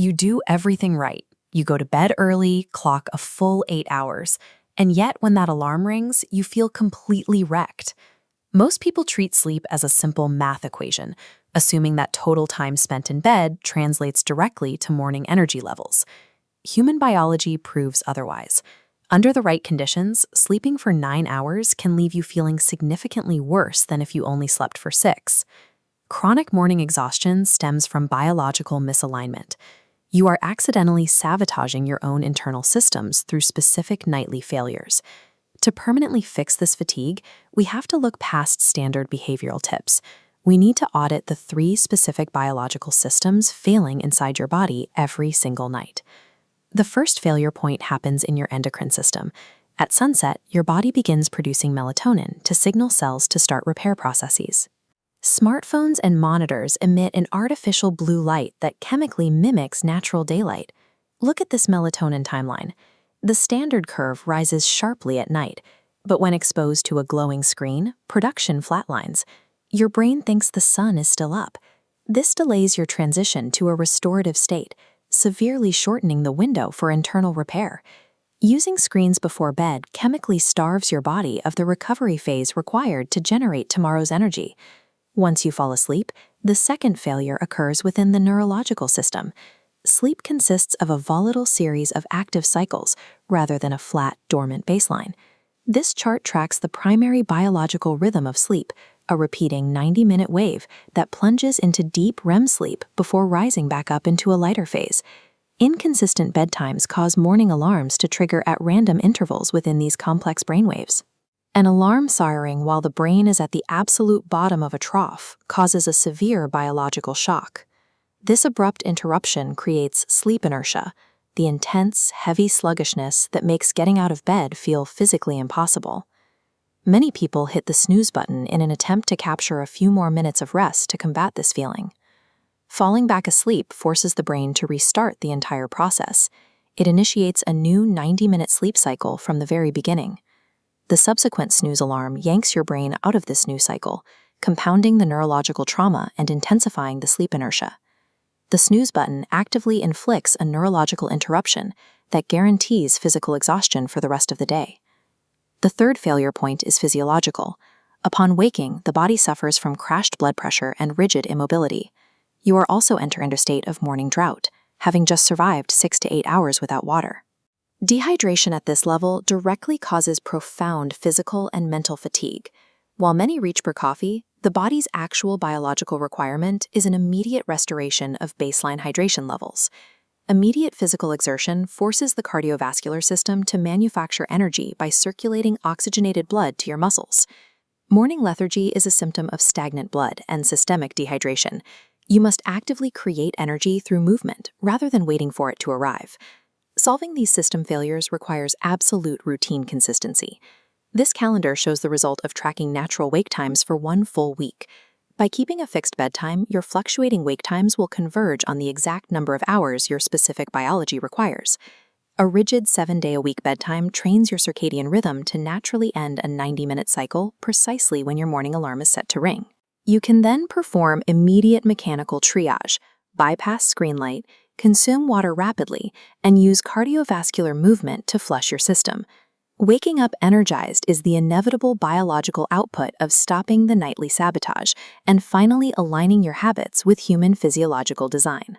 You do everything right. You go to bed early, clock a full 8 hours, and yet when that alarm rings, you feel completely wrecked. Most people treat sleep as a simple math equation, assuming that total time spent in bed translates directly to morning energy levels. Human biology proves otherwise. Under the right conditions, sleeping for 9 hours can leave you feeling significantly worse than if you only slept for 6. Chronic morning exhaustion stems from biological misalignment. You are accidentally sabotaging your own internal systems through specific nightly failures. To permanently fix this fatigue, we have to look past standard behavioral tips. We need to audit the 3 specific biological systems failing inside your body every single night. The first failure point happens in your endocrine system. At sunset, your body begins producing melatonin to signal cells to start repair processes. Smartphones and monitors emit an artificial blue light that chemically mimics natural daylight. Look at this melatonin timeline. The standard curve rises sharply at night, but when exposed to a glowing screen, production flatlines. Your brain thinks the sun is still up. This delays your transition to a restorative state, severely shortening the window for internal repair. Using screens before bed chemically starves your body of the recovery phase required to generate tomorrow's energy. Once you fall asleep, the second failure occurs within the neurological system. Sleep consists of a volatile series of active cycles rather than a flat, dormant baseline. This chart tracks the primary biological rhythm of sleep, a repeating 90-minute wave that plunges into deep REM sleep before rising back up into a lighter phase. Inconsistent bedtimes cause morning alarms to trigger at random intervals within these complex brainwaves. An alarm siring while the brain is at the absolute bottom of a trough causes a severe biological shock. This abrupt interruption creates sleep inertia, the intense, heavy sluggishness that makes getting out of bed feel physically impossible. Many people hit the snooze button in an attempt to capture a few more minutes of rest to combat this feeling. Falling back asleep forces the brain to restart the entire process. It initiates a new 90-minute sleep cycle from the very beginning. The subsequent snooze alarm yanks your brain out of this new cycle, compounding the neurological trauma and intensifying the sleep inertia. The snooze button actively inflicts a neurological interruption that guarantees physical exhaustion for the rest of the day. The third failure point is physiological. Upon waking, the body suffers from crashed blood pressure and rigid immobility. You are also enter into a state of morning drought, having just survived 6 to 8 hours without water. Dehydration at this level directly causes profound physical and mental fatigue. While many reach for coffee, the body's actual biological requirement is an immediate restoration of baseline hydration levels. Immediate physical exertion forces the cardiovascular system to manufacture energy by circulating oxygenated blood to your muscles. Morning lethargy is a symptom of stagnant blood and systemic dehydration. You must actively create energy through movement rather than waiting for it to arrive. Solving these system failures requires absolute routine consistency. This calendar shows the result of tracking natural wake times for 1 full week. By keeping a fixed bedtime, your fluctuating wake times will converge on the exact number of hours your specific biology requires. A rigid 7-day-a-week bedtime trains your circadian rhythm to naturally end a 90-minute cycle precisely when your morning alarm is set to ring. You can then perform immediate mechanical triage, bypass screen light, consume water rapidly, and use cardiovascular movement to flush your system. Waking up energized is the inevitable biological output of stopping the nightly sabotage and finally aligning your habits with human physiological design.